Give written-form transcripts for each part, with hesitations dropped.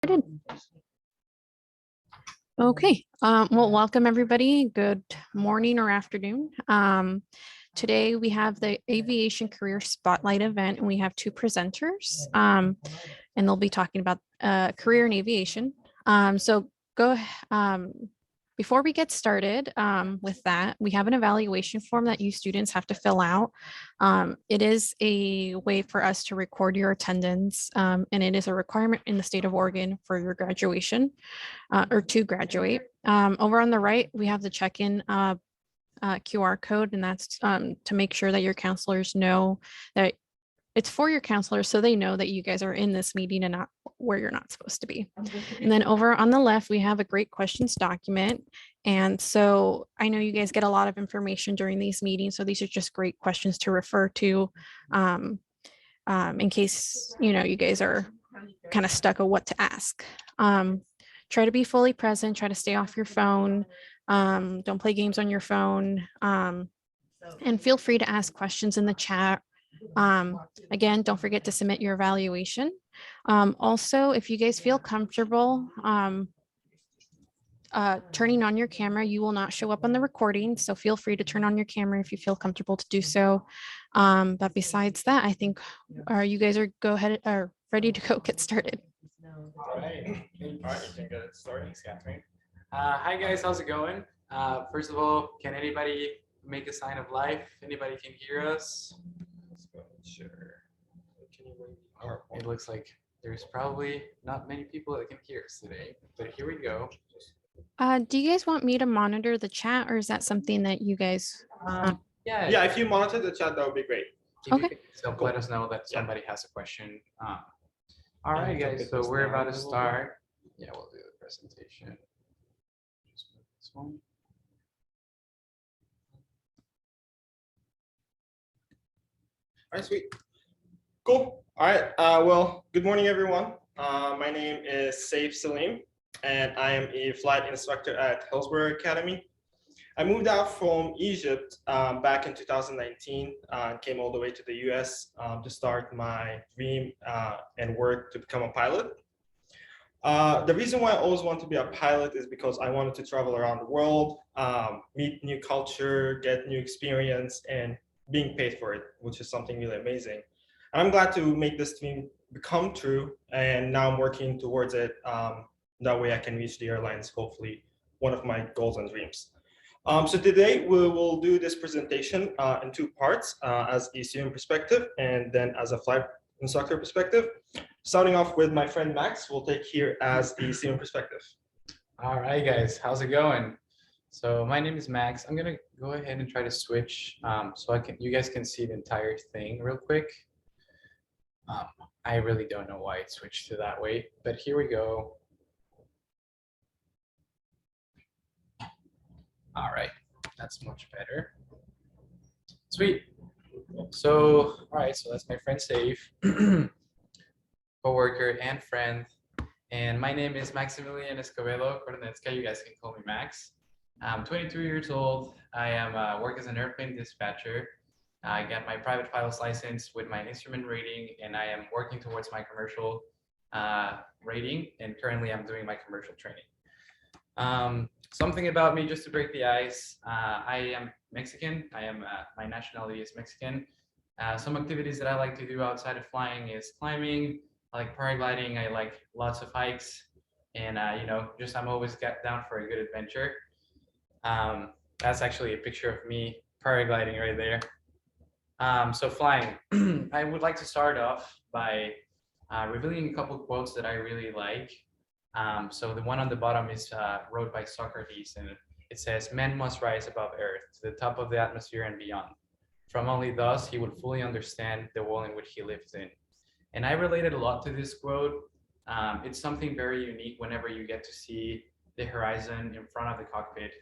Started. Okay, well, welcome everybody. Good morning or afternoon. Today we have the Aviation Career Spotlight event, and we have two presenters, and they'll be talking about career in aviation. Before we get started with that, we have an evaluation form that you students have to fill out. It is a way for us to record your attendance, and it is a requirement in the state of Oregon for your graduation or to graduate. Over on the right, we have the check-in QR code, and that's to make sure that your counselors know that it's for your counselors, so they know that you guys are in this meeting and not where you're not supposed to be. And then over on the left, we have a great questions document. And so I know you guys get a lot of information during these meetings, so these are just great questions to refer to in case, you guys are kind of stuck on what to ask. Try to be fully present, try to stay off your phone. Don't play games on your phone. And feel free to ask questions in the chat. Again, don't forget to submit your evaluation. Also, if you guys feel comfortable turning on your camera, you will not show up on the recording. So feel free to turn on your camera if you feel comfortable to do so. But besides that, I think you guys are ready to go get started. All right, you can get it started. Thanks, Catherine. Hi guys, how's it going? First of all, can anybody make a sign of life? Anybody can hear us? Sure. It looks like there's probably not many people that can hear us today, but here we go. Do you guys want me to monitor the chat, or is that something that you guys? Yeah, if you monitor the chat, that would be great. Okay. So let us know that somebody has a question. All right, guys. So we're about to start. Yeah, we'll do the presentation. Just move this one. All right, sweet. Cool. All right. Well, good morning, everyone. My name is Saif Salim, and I am a flight instructor at Hillsboro Academy. I moved out from Egypt back in 2019 and came all the way to the US to start my dream and work to become a pilot. The reason why I always wanted to be a pilot is because I wanted to travel around the world, meet new culture, get new experience, and being paid for it, which is something really amazing. And I'm glad to make this dream become true, and now I'm working towards it. That way I can reach the airlines, hopefully, one of my goals and dreams. So today we will do this presentation in two parts, as a student perspective and then as a flight instructor perspective. Starting off with my friend Max, we'll take here as the student perspective. All right, guys, how's it going? So my name is Max. I'm gonna go ahead and try to switch so you guys can see the entire thing real quick. I really don't know why it switched to that way, but here we go. All right, that's much better. Sweet. So, all right, so that's my friend Saif, co-worker and friend. And my name is Maximilian Escobedo Cornetska. You guys can call me Max. I'm 22 years old. I am work as an airplane dispatcher. I got my private pilot's license with my instrument rating, and I am working towards my commercial rating. And currently, I'm doing my commercial training. Something about me, just to break the ice. I am Mexican. My nationality is Mexican. Some activities that I like to do outside of flying is climbing. I like paragliding. I like lots of hikes, and I'm always down for a good adventure. That's actually a picture of me paragliding right there. So flying, I would like to start off by revealing a couple quotes that I really like. So the one on the bottom is wrote by Socrates, and it says, "Men must rise above earth to the top of the atmosphere and beyond. From only thus he would fully understand the world in which he lives in." And I related a lot to this quote. It's something very unique whenever you get to see the horizon in front of the cockpit.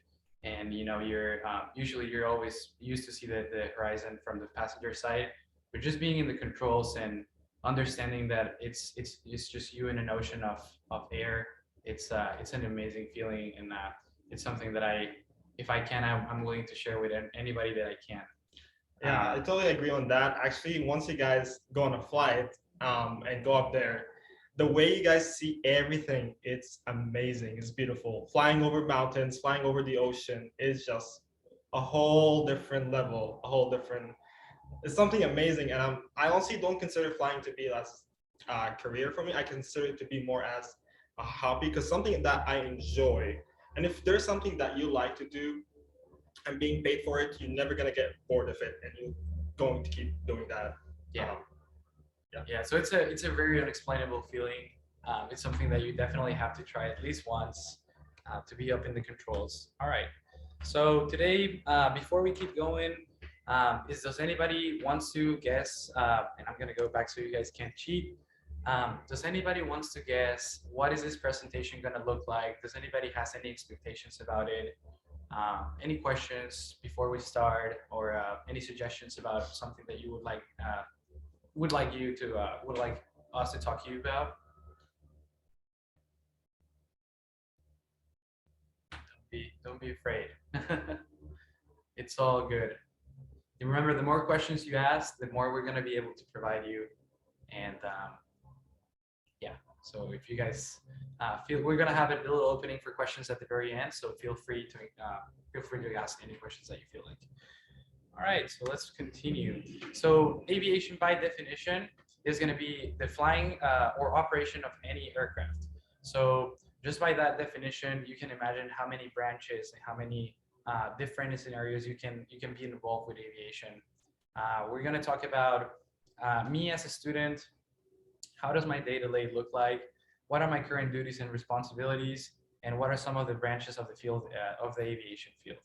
And you're always used to see the horizon from the passenger side, but just being in the controls and understanding that it's just you in an ocean of air, it's an amazing feeling, and it's something that if I can, I'm willing to share with anybody that I can. Yeah, I totally agree on that. Actually, once you guys go on a flight and go up there, the way you guys see everything, it's amazing. It's beautiful. Flying over mountains, flying over the ocean is just a whole different level, a whole different, it's something amazing. And I honestly don't consider flying to be as a career for me. I consider it to be more as a hobby, because something that I enjoy. And if there's something that you like to do and being paid for it, you're never gonna get bored of it, and you're going to keep doing that. Yeah. Yeah. Yeah. So it's a very unexplainable feeling. It's something that you definitely have to try at least once to be up in the controls. All right. So today, before we keep going, does anybody wants to guess? And I'm gonna go back so you guys can't cheat. Does anybody wants to guess what is this presentation gonna look like? Does anybody has any expectations about it? Any questions before we start, or any suggestions about something that you would like us to talk to you about? Don't be afraid. It's all good. You remember, the more questions you ask, the more we're going to be able to provide you. And yeah, so if you guys feel, we're going to have a little opening for questions at the very end, so feel free to ask any questions that you feel like. All right, so let's continue. So aviation, by definition, is going to be the flying or operation of any aircraft. So just by that definition, you can imagine how many branches and how many different scenarios you can be involved with aviation. We're going to talk about me as a student. How does my day-to-day look like? What are my current duties and responsibilities? And what are some of the branches of the field of the aviation field?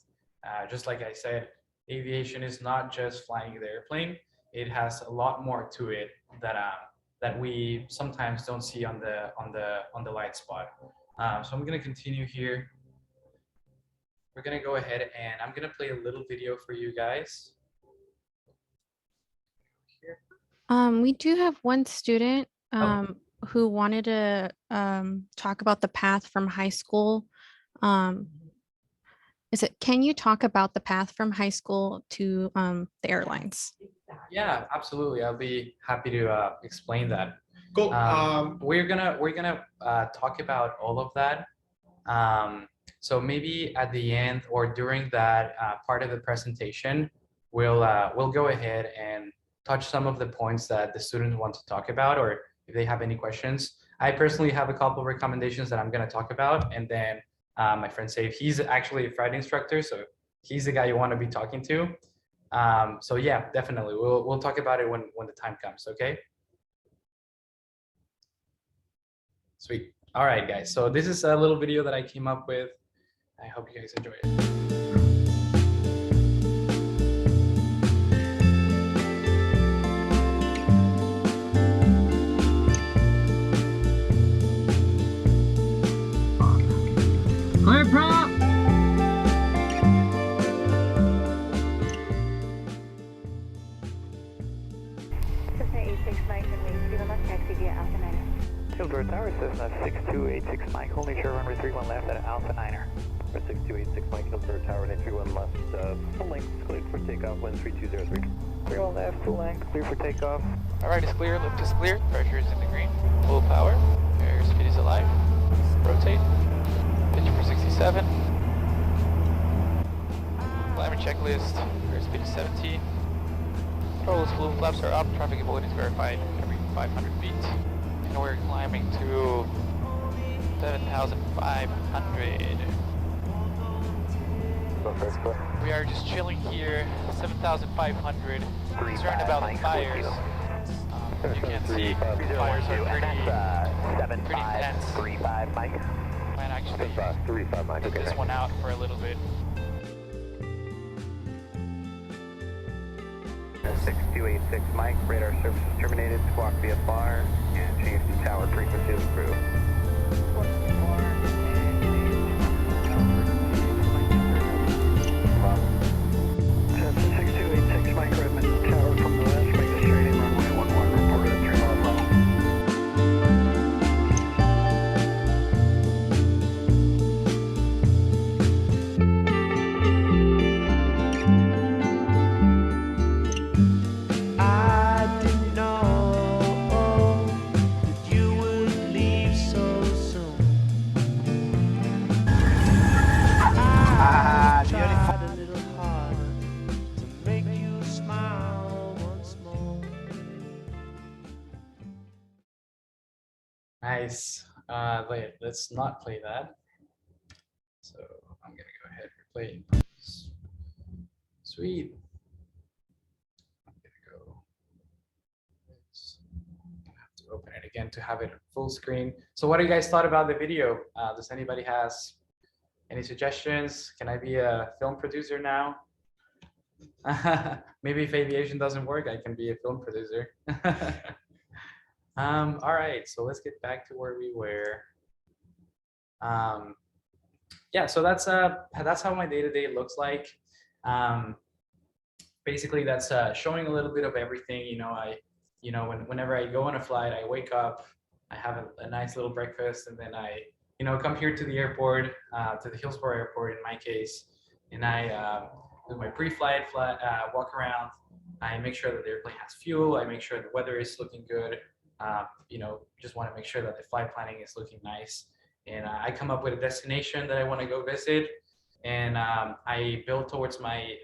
Just like I said, aviation is not just flying the airplane. It has a lot more to it that we sometimes don't see on the light spot. So I'm going to continue here. We're going to go ahead and I'm going to play a little video for you guys. We do have one student who wanted to talk about the path from high school. Can you talk about the path from high school to the airlines? Yeah, absolutely. I'll be happy to explain that. Cool. We're gonna talk about all of that. So maybe at the end or during that part of the presentation, we'll go ahead and touch some of the points that the students want to talk about, or if they have any questions. I personally have a couple of recommendations that I'm going to talk about, and then my friend Saif, he's actually a flight instructor, so he's the guy you want to be talking to. So yeah, definitely, we'll talk about it when the time comes. Okay. Sweet. All right, guys. So this is a little video that I came up with. I hope you guys enjoy it. Clear prop. Cessna 86 Mike, and we must taxi via Alpha 9er. Hillsboro Tower, Cessna 6286 Mike, holding share runway 31 left at Alpha 9er. 6286 Mike, Hillsboro Tower, runway 31 left, full length, cleared for takeoff, wind 3203. 31 left, full length, clear for takeoff. Alright, it's clear, lift is clear, pressure is in the green, full power, airspeed is alive, rotate, pitch for 67. Climate checklist, airspeed is 17. Total fluid flaps are up, traffic avoidance verified every 500 feet. And we're climbing to 7,500. We are just chilling here, 7,500. Concerned about the fires. You can see the fires are pretty intense. 35 Mike. Might actually 35 Mike. put this one out for a little bit. 6286 Mike, radar service is terminated, squawk VFR, and change the tower frequency of the crew. Cessna 6286 Mike, Redmond Tower from the west, make the straight in runway 11, reported at 3 miles level. I didn't know that you would Let's not play that. So I'm gonna go ahead and play. Sweet. I'm gonna go. Have to open it again to have it full screen. So what do you guys thought about the video? Does anybody has any suggestions? Can I be a film producer now? Maybe if aviation doesn't work, I can be a film producer. All right, so let's get back to where we were. Yeah, so that's how my day-to-day looks like. Basically, that's showing a little bit of everything. Whenever I go on a flight, I wake up, I have a nice little breakfast, and then I, come here to the airport, to the Hillsboro Airport in my case, and I do my pre-flight walk around. I make sure that the airplane has fuel. I make sure the weather is looking good. Just want to make sure that the flight planning is looking nice. And I come up with a destination that I want to go visit, and I build towards my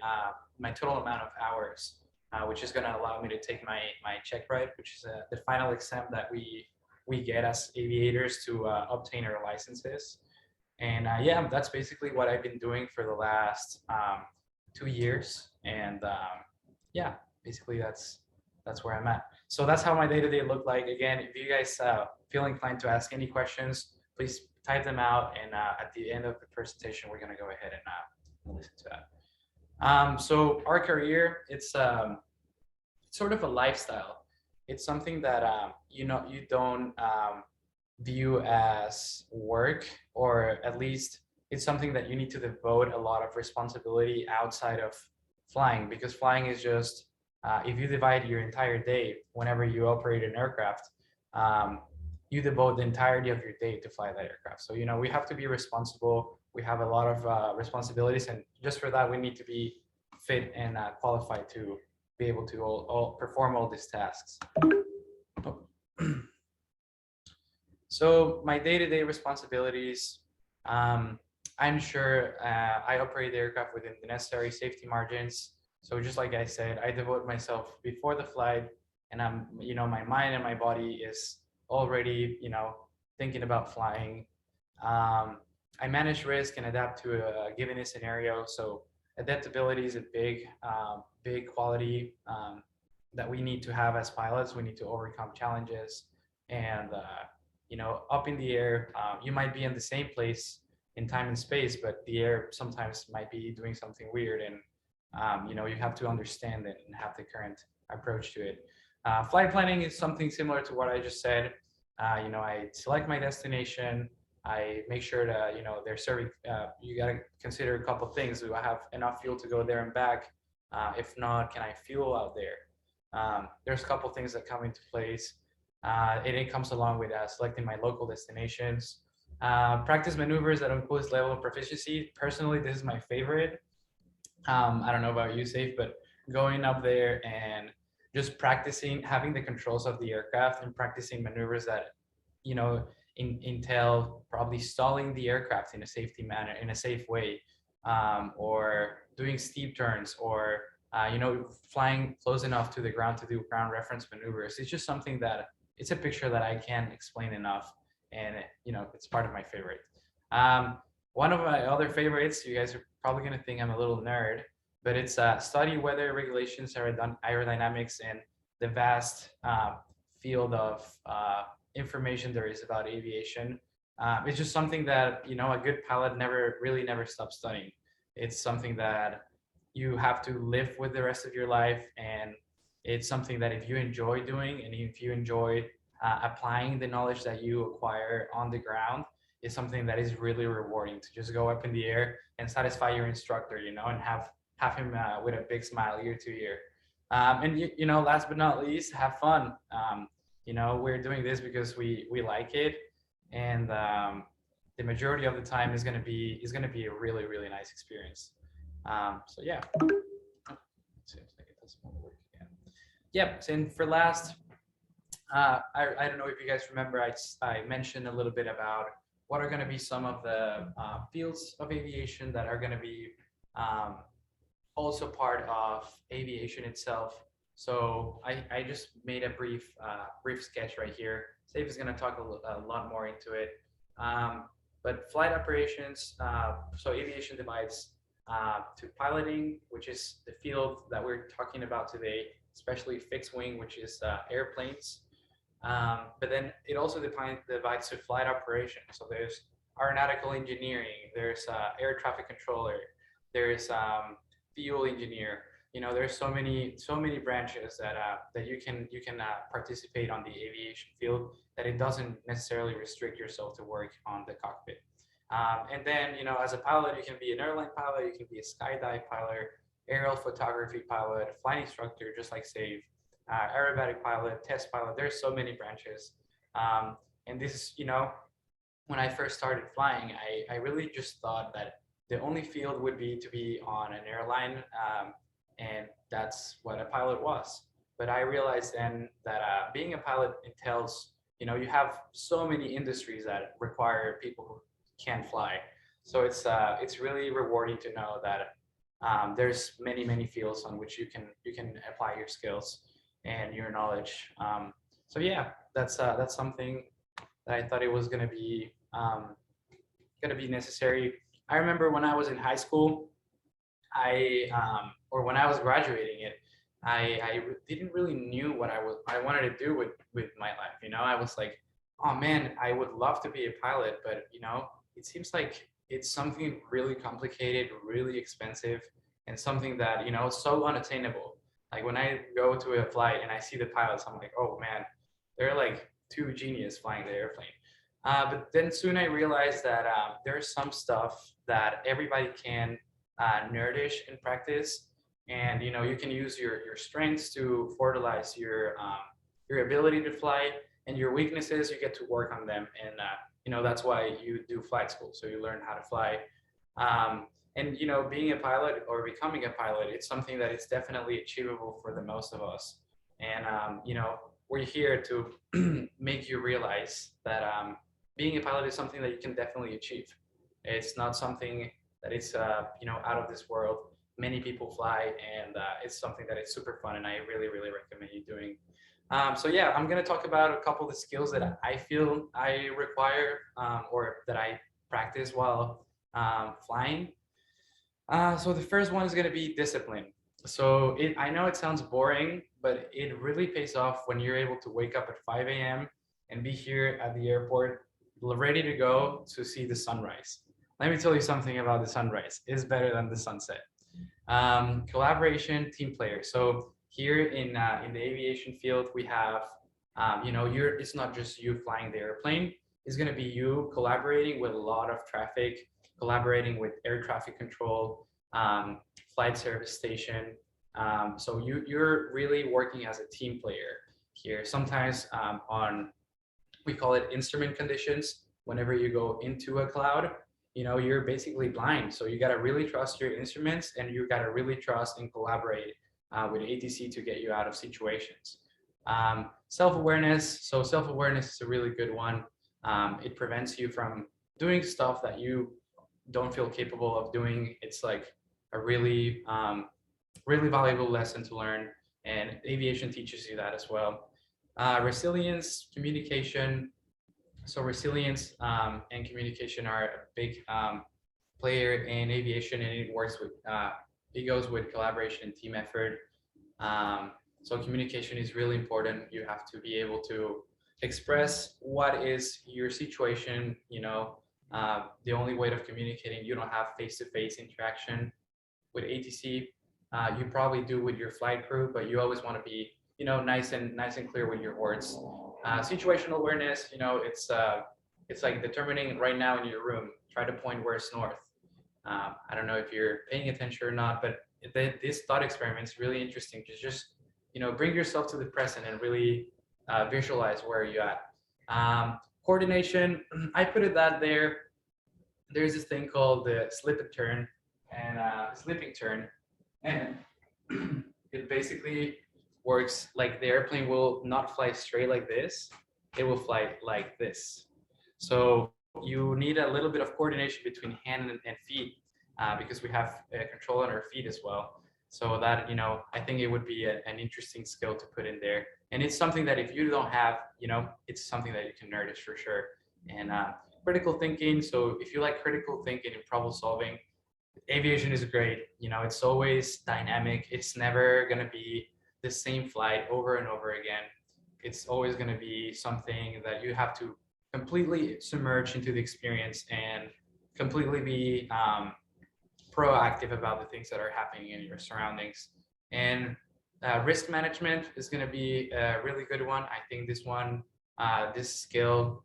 my total amount of hours, which is going to allow me to take my check ride, which is the final exam that we get as aviators to obtain our licenses. And yeah, that's basically what I've been doing for the last 2 years. And yeah, basically that's where I'm at. So that's how my day-to-day look like. Again, if you guys feel inclined to ask any questions, please type them out. And at the end of the presentation, we're going to go ahead and listen to that. So our career, it's sort of a lifestyle. It's something that you don't view as work, or at least it's something that you need to devote a lot of responsibility outside of flying, because flying is just if you divide your entire day whenever you operate an aircraft, you devote the entirety of your day to fly that aircraft. So we have to be responsible. We have a lot of responsibilities, and just for that we need to be fit and qualified to be able to all perform all these tasks. So my day-to-day responsibilities, I'm sure I operate the aircraft within the necessary safety margins. So just like I said, I devote myself before the flight, and my mind and my body is already, thinking about flying. I manage risk and adapt to a given scenario. So adaptability is a big quality that we need to have as pilots. We need to overcome challenges, and up in the air, you might be in the same place in time and space, but the air sometimes might be doing something weird, and you have to understand it and have the current approach to it. Flight planning is something similar to what I just said. I select my destination. I make sure that they're serving. You got to consider a couple things. Do I have enough fuel to go there and back? If not, can I fuel out there? There's a couple things that come into place. It comes along with selecting my local destinations. Practice maneuvers that includes level of proficiency. Personally, this is my favorite. I don't know about you, Safe, but going up there and just practicing, having the controls of the aircraft and practicing maneuvers that, entail probably stalling the aircraft in a safety manner, in a safe way, or doing steep turns, or, flying close enough to the ground to do ground reference maneuvers. It's just something that it's a picture that I can't explain enough. And, it's part of my favorite. One of my other favorites, you guys are probably going to think I'm a little nerd, but it's study weather regulations, aerodynamics, and the vast field of information there is about aviation. It's just something that, a good pilot never stops studying. It's something that you have to live with the rest of your life. And it's something that if you enjoy doing, and if you enjoy applying the knowledge that you acquire on the ground, is something that is really rewarding, to just go up in the air and satisfy your instructor, and have him with a big smile ear to ear. And last but not least, have fun. We're doing this because we like it, and the majority of the time is going to be a really, really nice experience. So yeah. Seems like it doesn't want to work again. Yep. And for last, I don't know if you guys remember, I mentioned a little bit about what are going to be some of the fields of aviation that are going to be also part of aviation itself. So I just made a brief sketch right here. Saif is going to talk a lot more into it. But flight operations, so aviation divides to piloting, which is the field that we're talking about today, especially fixed wing, which is airplanes. But then it also divides to flight operations. So there's aeronautical engineering, there's air traffic controller, there's fuel engineer. You know, there's so many branches that that you can participate on the aviation field, that it doesn't necessarily restrict yourself to work on the cockpit. And then, you know, as a pilot, you can be an airline pilot, you can be a skydive pilot, aerial photography pilot, flight instructor, just like Save, aerobatic pilot, test pilot. There's so many branches. And this is, you know, when I first started flying, I really just thought that the only field would be to be on an airline, and that's what a pilot was. But I realized then that being a pilot entails, you know, you have so many industries that require people who can fly. So it's really rewarding to know that there's many fields on which you can apply your skills and your knowledge. So yeah, that's something that I thought it was gonna be necessary. I remember when I was in high school, or when I was graduating it, I didn't really knew what I wanted to do with my life. You know, I was like, oh man, I would love to be a pilot, but you know, it seems like it's something really complicated, really expensive, and something that, you know, so unattainable. Like when I go to a flight and I see the pilots, I'm like, oh man, they're like two genius flying the airplane. But then soon I realized that there's some stuff that everybody can nerdish and practice, and you know, you can use your strengths to fertilize your ability to fly, and your weaknesses, you get to work on them. And you know, that's why you do flight school, so you learn how to fly. And you know, being a pilot or becoming a pilot, it's something that is definitely achievable for the most of us. And you know, we're here to make you realize that being a pilot is something that you can definitely achieve. It's not something that is you know, out of this world. Many people fly, and it's something that is super fun, and I really recommend you doing. So yeah, I'm gonna talk about a couple of the skills that I feel I require, or that I practice while flying. So the first one is gonna be discipline. So I know it sounds boring, but it really pays off when you're able to wake up at 5 a.m. and be here at the airport, ready to go to see the sunrise. Let me tell you something about the sunrise. It's better than the sunset. Collaboration, team player. So here in the aviation field, we have, you know, it's not just you flying the airplane. It's going to be you collaborating with a lot of traffic, collaborating with air traffic control, flight service station. So you're really working as a team player here. Sometimes we call it instrument conditions. Whenever you go into a cloud, you know, you're basically blind. So you got to really trust your instruments, and you got to really trust and collaborate with ATC to get you out of situations. Self-awareness. So self-awareness is a really good one. It prevents you from doing stuff that you don't feel capable of doing. It's like a really valuable lesson to learn, and aviation teaches you that as well. Resilience, communication. So resilience and communication are a big player in aviation, and it works with it goes with collaboration and team effort. So communication is really important. You have to be able to express what is your situation. You know, the only way of communicating, you don't have face-to-face interaction with ATC. You probably do with your flight crew, but you always want to be, you know, nice and clear with your words. Situational awareness, you know, it's like determining right now in your room, try to point where's north. I don't know if you're paying attention or not, but this thought experiment is really interesting. Just you know, bring yourself to the present and really visualize where you're at. Coordination, I put it that there's this thing called the slip and turn and slipping turn, and it basically works like the airplane will not fly straight like this, it will fly like this. So you need a little bit of coordination between hand and feet, because we have control on our feet as well. So that, you know, I think it would be an interesting skill to put in there. And it's something that if you don't have, it's something that you can nourish for sure. And critical thinking. So if you like critical thinking and problem solving, aviation is great. It's always dynamic. It's never going to be the same flight over and over again. It's always going to be something that you have to completely submerge into the experience and completely be proactive about the things that are happening in your surroundings. And risk management is going to be a really good one. I think this skill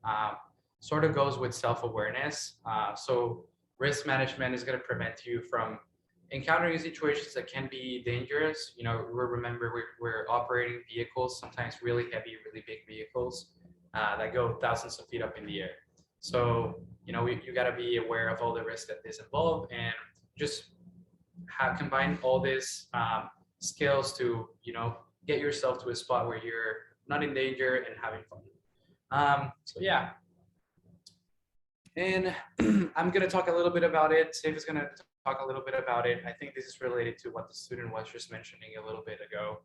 sort of goes with self-awareness. So risk management is going to prevent you from encountering situations that can be dangerous. Remember, we're operating vehicles, sometimes really heavy, really big vehicles that go thousands of feet up in the air. So, you got to be aware of all the risks that is involved, and just combine all these skills to, get yourself to a spot where you're not in danger and having fun. So yeah. And I'm going to talk a little bit about it. Safe is going to talk a little bit about it. I think this is related to what the student was just mentioning a little bit ago.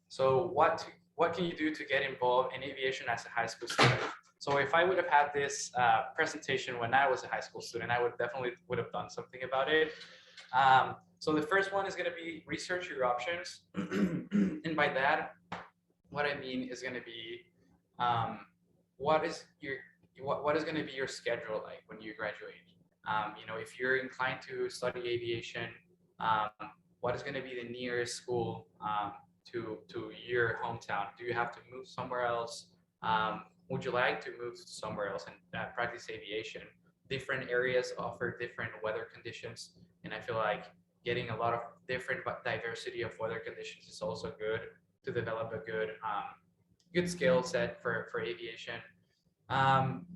So what can you do to get involved in aviation as a high school student? So if I would have had this presentation when I was a high school student, I would have done something about it. So the first one is going to be research your options. And by that, what I mean is going to be what is going to be your schedule like when you graduate? If you're inclined to study aviation, what is going to be the nearest school to your hometown? Do you have to move somewhere else? Would you like to move somewhere else and practice aviation? Different areas offer different weather conditions, and I feel like getting a lot of different diversity of weather conditions is also good to develop a good skill set for aviation.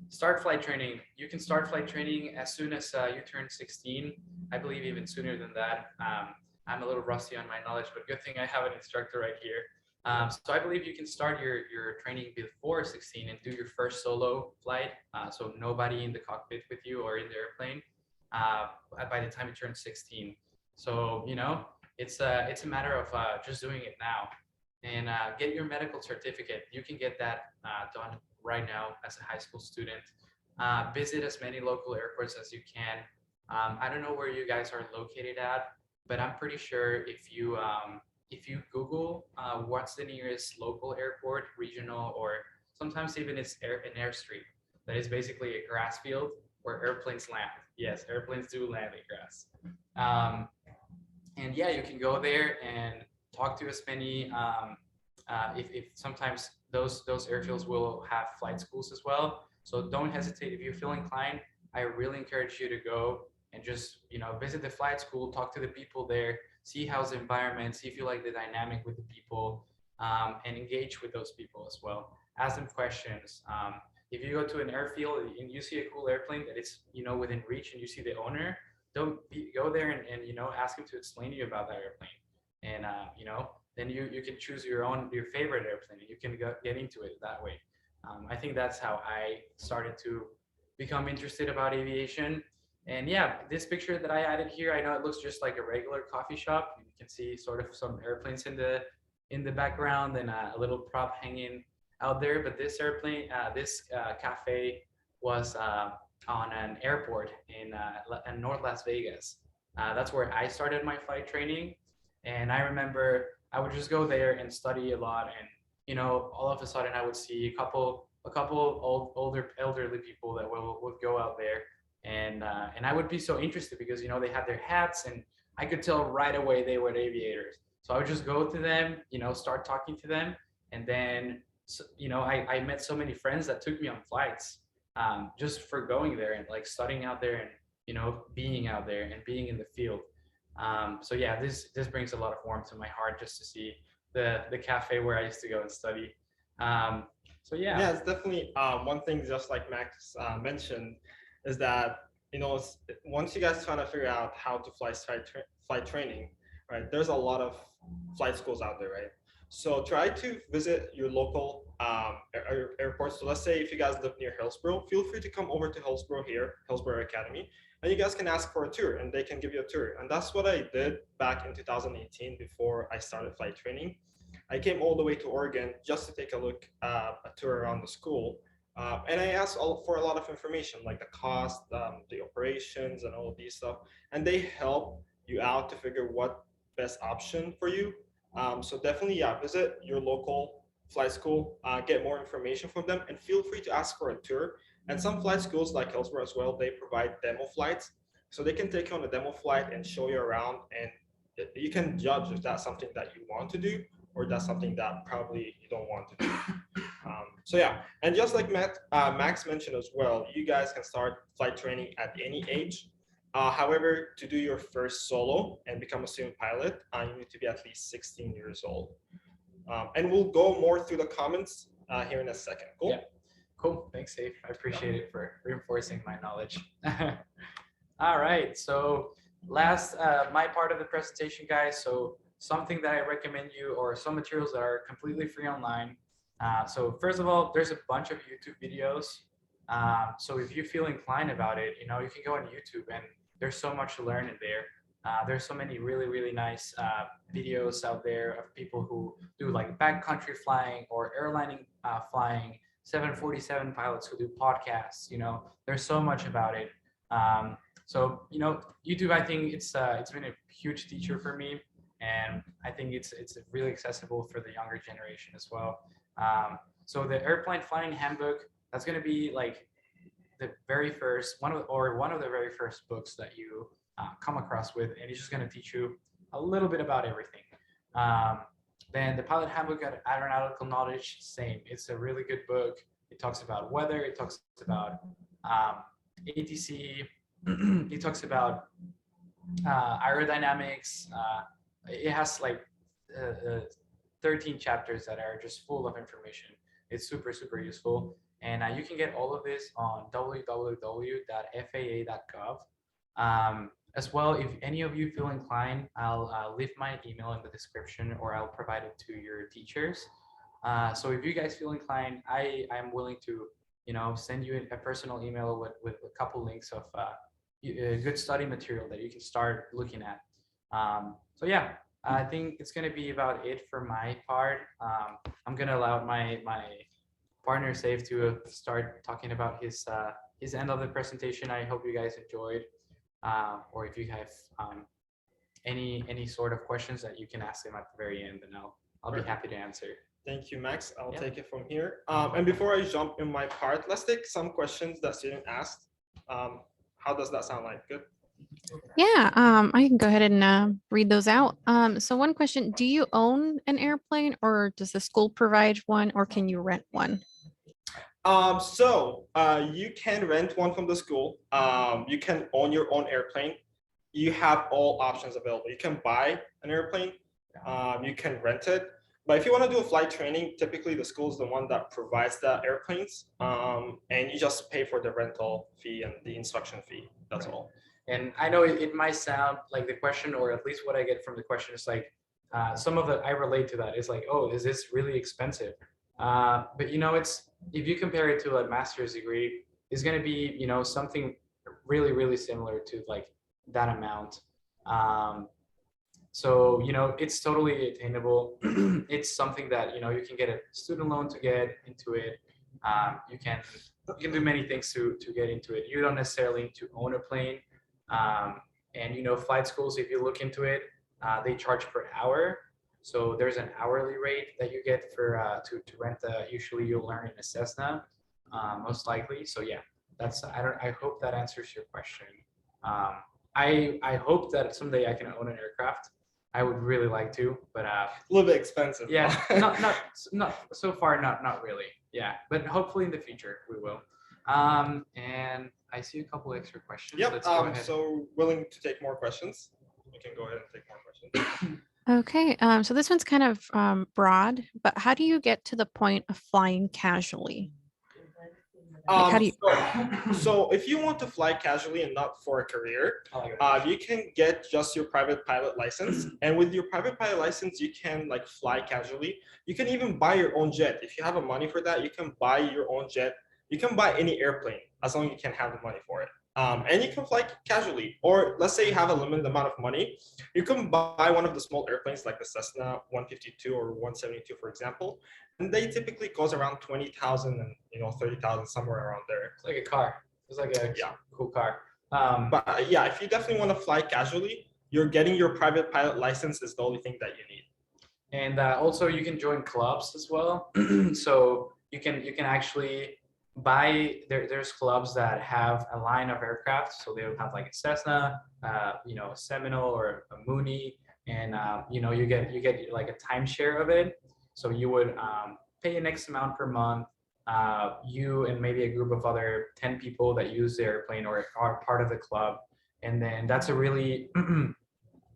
Start flight training. You can start flight training as soon as you turn 16. I believe even sooner than that. I'm a little rusty on my knowledge, but good thing I have an instructor right here. So I believe you can start your training before 16 and do your first solo flight. So nobody in the cockpit with you or in the airplane by the time you turn 16. So, it's a matter of just doing it now. And get your medical certificate. You can get that done right now as a high school student. Visit as many local airports as you can. I don't know where you guys are located at, but I'm pretty sure if you Google what's the nearest local airport, regional, or sometimes even it's an airstrip, that is basically a grass field where airplanes land. Yes, airplanes do land in grass. And yeah, you can go there and talk to as many. If sometimes those airfields will have flight schools as well. So don't hesitate if you feel inclined. I really encourage you to go and just visit the flight school, talk to the people there, see how's the environment, see if you like the dynamic with the people, and engage with those people as well. Ask them questions. If you go to an airfield and you see a cool airplane that is within reach and you see the owner, go there and ask him to explain to you about that airplane. And then you can choose your favorite airplane and you can get into it that way. I think that's how I started to become interested about aviation. And yeah, this picture that I added here, I know it looks just like a regular coffee shop. You can see sort of some airplanes in the background and a little prop hanging out there. But this cafe was on an airport in North Las Vegas. That's where I started my flight training. And I remember I would just go there and study a lot. And, all of a sudden I would see a couple elderly people that would go out there. And I would be so interested because, they had their hats and I could tell right away they were aviators. So I would just go to them, start talking to them. And then, I met so many friends that took me on flights just for going there and like studying out there and, being out there and being in the field. So yeah, this brings a lot of warmth to my heart just to see the cafe where I used to go and study. So yeah. Yeah, it's definitely one thing, just like Max mentioned, is that once you guys trying to figure out how to flight training, right? There's a lot of flight schools out there, right? So try to visit your local airports. So let's say if you guys live near Hillsboro, feel free to come over to Hillsboro Academy, and you guys can ask for a tour and they can give you a tour. And that's what I did back in 2018 before I started flight training. I came all the way to Oregon just to take a look, a tour around the school. And I asked for a lot of information, like the cost, the operations, and all of these stuff. And they help you out to figure what best option for you. So definitely, yeah, visit your local flight school, get more information from them, and feel free to ask for a tour. And some flight schools like Hillsboro as well, they provide demo flights. So they can take you on a demo flight and show you around, and you can judge if that's something that you want to do or that's something that probably you don't want to do. So yeah, and just like Max mentioned as well, you guys can start flight training at any age. However, to do your first solo and become a student pilot, you need to be at least 16 years old. And we'll go more through the comments here in a second. Cool? Yeah. Cool. Thanks, Safe. I appreciate it for reinforcing my knowledge. All right. So last, my part of the presentation, guys. So something that I recommend you, or some materials that are completely free online. So first of all, there's a bunch of YouTube videos. So if you feel inclined about it, you know, you can go on YouTube, and there's so much to learn in there. There's so many really nice videos out there of people who do like backcountry flying or airlining flying, 747 pilots who do podcasts. You know, there's so much about it. So you know, YouTube, I think it's been a huge teacher for me, and I think it's really accessible for the younger generation as well. So the airplane flying handbook, that's going to be like the very first one of the very first books that you come across with, and it's just going to teach you a little bit about everything. Then the pilot handbook at aeronautical knowledge, same. It's a really good book. It talks about weather. It talks about ATC. It talks about aerodynamics. It has like 13 chapters that are just full of information. It's super useful. And you can get all of this on www.faa.gov. As well, if any of you feel inclined, I'll leave my email in the description, or I'll provide it to your teachers. So if you guys feel inclined, I'm willing to, you know, send you a personal email with a couple links of good study material that you can start looking at. So yeah, I think it's going to be about it for my part. I'm going to allow my partner Safe to start talking about his end of the presentation. I hope you guys enjoyed. Or if you have any sort of questions that you can ask him at the very end, then I'll be happy to answer. Thank you, Max. I'll take it from here. And before I jump in my part, let's take some questions that student asked. How does that sound like? Good? Yeah, I can go ahead and read those out. So one question, do you own an airplane, or does the school provide one, or can you rent one? You can rent one from the school. You can own your own airplane. You have all options available. You can buy an airplane. You can rent it. But if you want to do a flight training, typically the school is the one that provides the airplanes, and you just pay for the rental fee and the instruction fee. That's all. And I know it might sound like the question, or at least what I get from the question is like, some of I relate to that. It's like, oh, is this really expensive? But you know, if you compare it to a master's degree, it's going to be, you know, something really similar to like that amount. So, you know, it's totally attainable. It's something that, you know, you can get a student loan to get into it. You can do many things to get into it. You don't necessarily need to own a plane. And, you know, flight schools, if you look into it, they charge per hour. So there's an hourly rate that you get for to rent. Usually you'll learn in a Cessna, most likely. So yeah, I hope that answers your question. I hope that someday I can own an aircraft. I would really like to, but a little bit expensive. Yeah, not so far, not really. Yeah, but hopefully in the future we will. And I see a couple extra questions. Yep. So willing to take more questions? We can go ahead and take more questions. Okay, so this one's kind of broad, but how do you get to the point of flying casually? Like, how do you... So if you want to fly casually and not for a career, you can get just your private pilot license. And with your private pilot license, you can like fly casually. You can even buy your own jet. If you have the money for that, you can buy your own jet you can buy any airplane as long as you can have the money for it. And you can fly casually, or let's say you have a limited amount of money, you can buy one of the small airplanes like the Cessna 152 or 172, for example, and they typically cost around 20,000 and 30,000, somewhere around there. It's like a car. It's like a cool car. But yeah, if you definitely want to fly casually, you're getting your private pilot license is the only thing that you need. And also you can join clubs as well. So you can actually buy there's clubs that have a line of aircraft. So they'll have like a Cessna, a Seminole or a Mooney, and you get like a timeshare of it. So you would pay an X amount per month. You and maybe a group of other 10 people that use the airplane or are part of the club. And then that's a really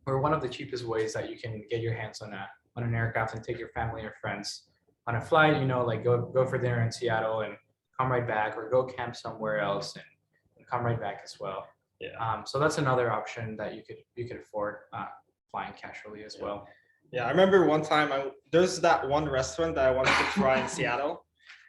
or one of the cheapest ways that you can get your hands on an aircraft and take your family or friends on a flight, like go for dinner in Seattle and come right back, or go camp somewhere else and come right back as well. Yeah. So that's another option that you could afford, flying casually as well. Yeah, I remember one time there's that one restaurant that I wanted to try in Seattle.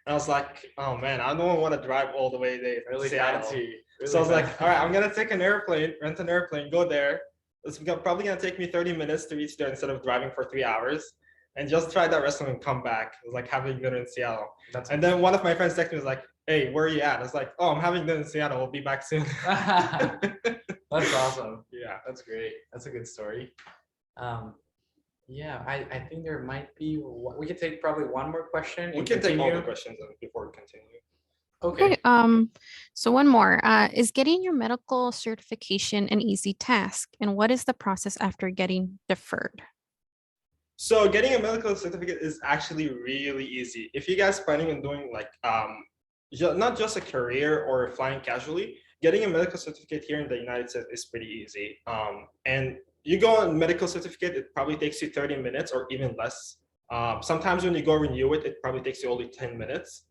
And I was like, oh man, I don't want to drive all the way there to Really Seattle. fancy. Really So I was like, fancy. all right, I'm gonna take an airplane, rent an airplane, go there. It's probably gonna take me 30 minutes to reach there instead of driving for 3 hours, and just try that restaurant and come back. It was like having dinner in Seattle. And then one of my friends texted me, was like, hey, where are you at? I was like, oh, I'm having dinner in Seattle. We'll be back soon. That's awesome. Yeah. That's great. That's a good story. Yeah, I think there might be, we could take probably one more question. We and can take all continue. the questions before we continue. Okay. Okay. So one more. Is getting your medical certification an easy task? And what is the process after getting deferred? So getting a medical certificate is actually really easy. If you guys planning on doing like not just a career or flying casually, getting a medical certificate here in the United States is pretty easy. And you go on medical certificate, it probably takes you 30 minutes or even less. Sometimes when you go renew it, it probably takes you only 10 minutes.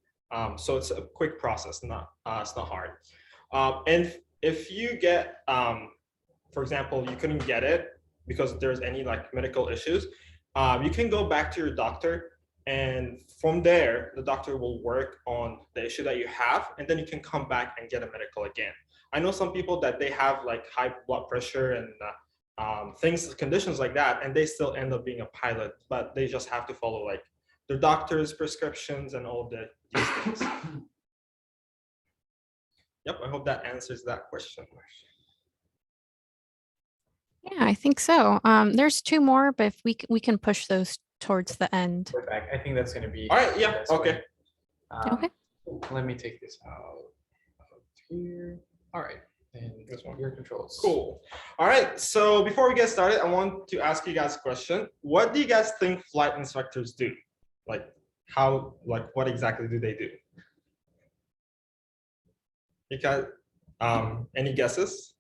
So it's a quick process, it's not hard. And if you get, for example, you couldn't get it because there's any like medical issues, you can go back to your doctor, and from there, the doctor will work on the issue that you have, and then you can come back and get a medical again. I know some people that they have like high blood pressure and conditions like that, and they still end up being a pilot, but they just have to follow like their doctor's prescriptions and all these things. Yep, I hope that answers that question. Yeah, I think so. There's two more, but if we can push those towards the end. We're back. I think that's going to be. All right, yeah, that's okay. Okay. Let me take this out of here. All right. And This one. your controls. Cool. All right, so before we get started, I want to ask you guys a question. What do you guys think flight instructors do? Like what exactly do they do? You guys, any guesses?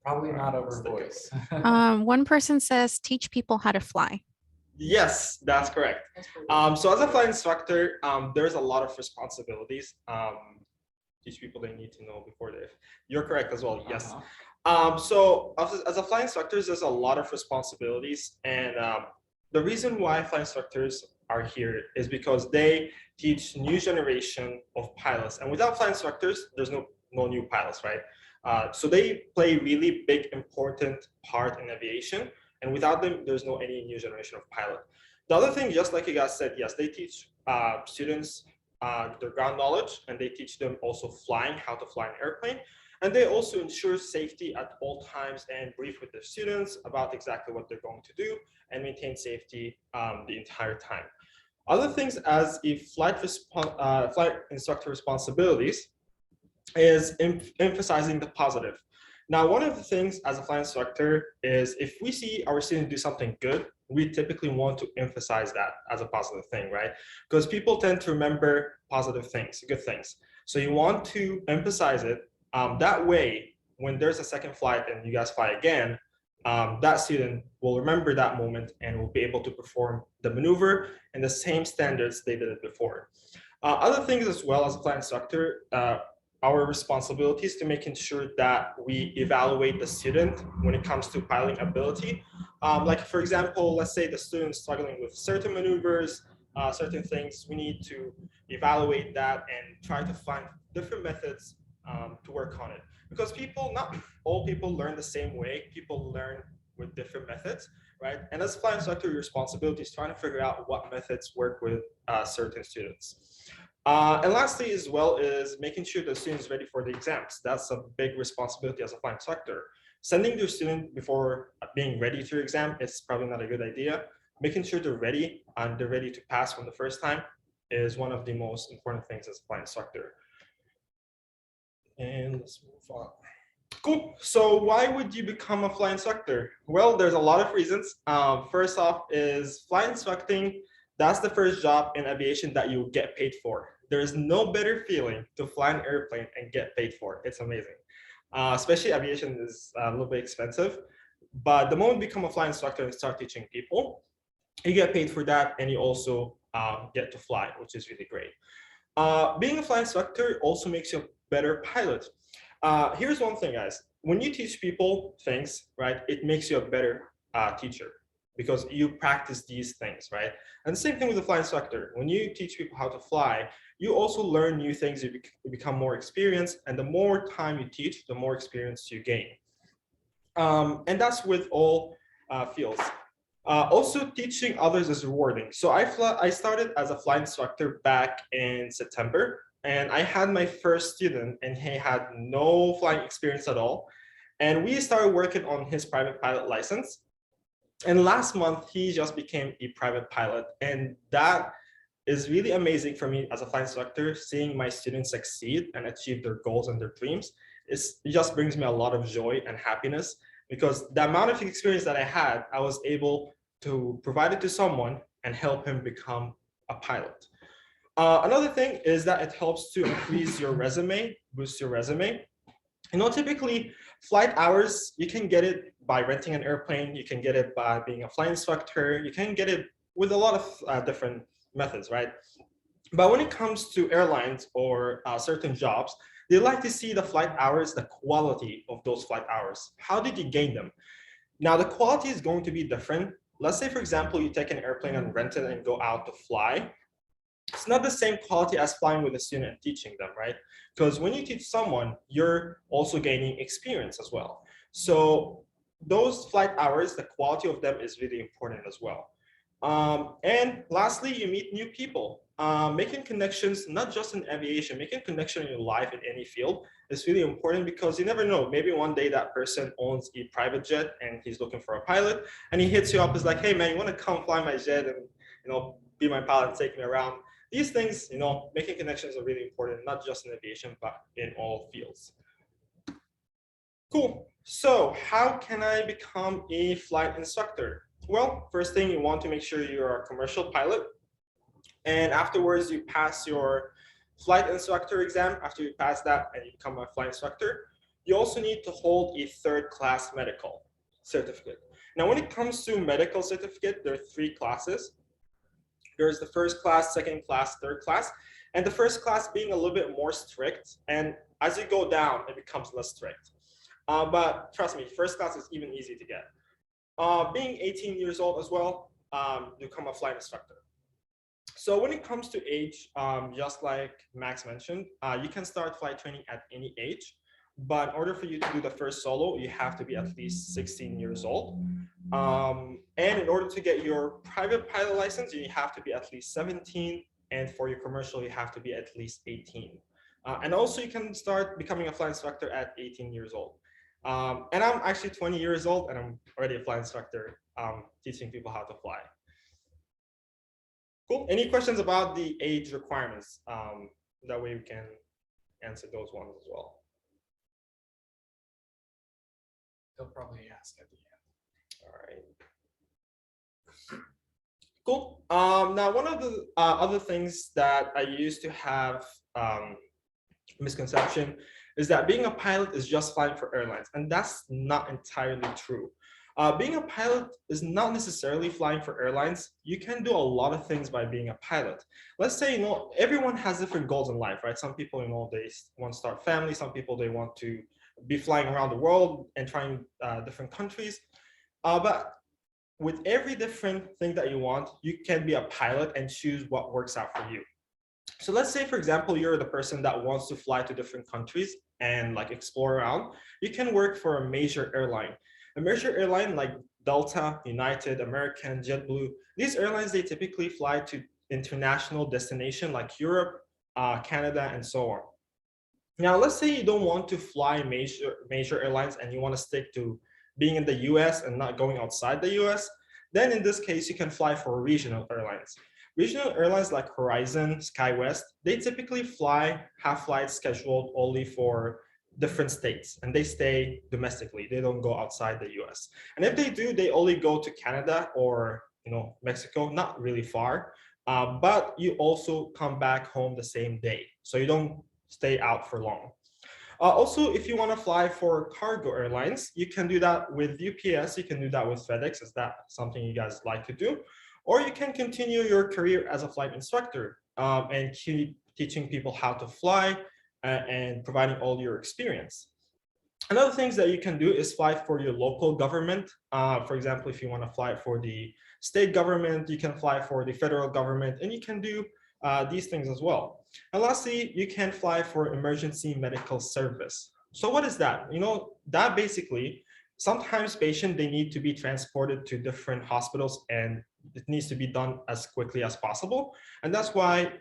Probably not over voice. One person says teach people how to fly. Yes, that's correct. So as a flight instructor, there's a lot of responsibilities. Teach people they need to know before they. You're correct as well. Yes. So as a flight instructor, there's a lot of responsibilities, and the reason why flight instructors are here is because they teach new generation of pilots, and without flight instructors, there's no new pilots, right? So they play really big, important part in aviation, and without them, there's no any new generation of pilot. The other thing, just like you guys said, yes, they teach students their ground knowledge, and they teach them also flying, how to fly an airplane. And they also ensure safety at all times and brief with their students about exactly what they're going to do and maintain safety the entire time. Other things as a flight instructor responsibilities is emphasizing the positive. Now, one of the things as a flight instructor is if we see our student do something good, we typically want to emphasize that as a positive thing, right? Because people tend to remember positive things, good things. So you want to emphasize it. That way, when there's a second flight and you guys fly again, that student will remember that moment and will be able to perform the maneuver in the same standards they did it before. Other things as well as a flight instructor, our responsibility is to making sure that we evaluate the student when it comes to piloting ability. Like for example, let's say the student's struggling with certain maneuvers, certain things, we need to evaluate that and try to find different methods to work on it. Because not all people learn the same way. People learn with different methods, right? And as a flight instructor, your responsibility is trying to figure out what methods work with certain students. And lastly, as well, is making sure the student is ready for the exams. That's a big responsibility as a flight instructor. Sending your student before being ready to your exam is probably not a good idea. Making sure they're ready and they're ready to pass from the first time is one of the most important things as a flight instructor. And let's move on. Cool. So why would you become a flight instructor? Well, there's a lot of reasons. First off is flight instructing. That's the first job in aviation that you get paid for. There is no better feeling to fly an airplane and get paid for it. It's amazing. Especially aviation is a little bit expensive. But the moment you become a flight instructor and start teaching people, you get paid for that, and you also get to fly, which is really great. Being a flight instructor also makes you a better pilot. Here's one thing, guys. When you teach people things, right, it makes you a better teacher because you practice these things, right? And the same thing with the flight instructor. When you teach people how to fly, you also learn new things, you become more experienced, and the more time you teach, the more experience you gain. And that's with all fields. Also, teaching others is rewarding. So I started as a flight instructor back in September, and I had my first student, and he had no flying experience at all. And we started working on his private pilot license. And last month, he just became a private pilot. And that is really amazing for me as a flight instructor, seeing my students succeed and achieve their goals and their dreams. It just brings me a lot of joy and happiness because the amount of experience that I had, I was able to provide it to someone and help him become a pilot. Another thing is that it helps to increase your resume, boost your resume. Typically flight hours, you can get it by renting an airplane, you can get it by being a flight instructor, you can get it with a lot of different methods, right? But when it comes to airlines or certain jobs, they like to see the flight hours, the quality of those flight hours. How did you gain them? Now, the quality is going to be different. Let's say, for example, you take an airplane and rent it and go out to fly. It's not the same quality as flying with a student and teaching them, right? Because when you teach someone, you're also gaining experience as well. So those flight hours, the quality of them is really important as well. And lastly, you meet new people. Making connections, not just in aviation, making connection in your life in any field is really important because you never know. Maybe one day that person owns a private jet and he's looking for a pilot, and he hits you up, is like, "Hey man, you want to come fly my jet and be my pilot and take me around?" These things, making connections are really important, not just in aviation, but in all fields. Cool. So how can I become a flight instructor? Well, first thing, you want to make sure you're a commercial pilot. And afterwards, you pass your flight instructor exam. After you pass that and you become a flight instructor, you also need to hold a third-class medical certificate. Now, when it comes to medical certificate, there are 3 classes. There's the first class, second class, third class, and the first class being a little bit more strict. And as you go down, it becomes less strict. But trust me, first class is even easy to get. Being 18 years old as well, you become a flight instructor. So when it comes to age, just like Max mentioned, you can start flight training at any age. But in order for you to do the first solo, you have to be at least 16 years old. And in order to get your private pilot license, you have to be at least 17. And for your commercial, you have to be at least 18. And also, you can start becoming a flight instructor at 18 years old. And I'm actually 20 years old, and I'm already a flight instructor teaching people how to fly. Cool. Any questions about the age requirements? That way we can answer those ones as well. They'll probably ask at the end. All right. Cool. Now, one of the other things that I used to have misconception is that being a pilot is just flying for airlines, and that's not entirely true. Being a pilot is not necessarily flying for airlines. You can do a lot of things by being a pilot. Let's say, everyone has different goals in life, right? Some people, they want to start family. Some people, they want to be flying around the world and trying different countries. But with every different thing that you want, you can be a pilot and choose what works out for you. So let's say, for example, you're the person that wants to fly to different countries and like explore around. You can work for a major airline. A major airline like Delta, United, American, JetBlue. These airlines, they typically fly to international destination like Europe, Canada, and so on. Now, let's say you don't want to fly major airlines and you want to stick to being in the US and not going outside the US. Then in this case, you can fly for regional airlines. Regional airlines like Horizon, SkyWest, they typically have flights scheduled only for different states, and they stay domestically. They don't go outside the US. And if they do, they only go to Canada or Mexico, not really far. But you also come back home the same day. So you don't stay out for long. Also, if you want to fly for cargo airlines, you can do that with UPS. You can do that with FedEx. Is that something you guys like to do? Or you can continue your career as a flight instructor and keep teaching people how to fly and providing all your experience. Another things that you can do is fly for your local government. For example, if you want to fly for the state government, you can fly for the federal government, and you can do these things as well. And lastly, you can fly for emergency medical service. So what is that? That basically, sometimes patients, they need to be transported to different hospitals and it needs to be done as quickly as possible. And that's why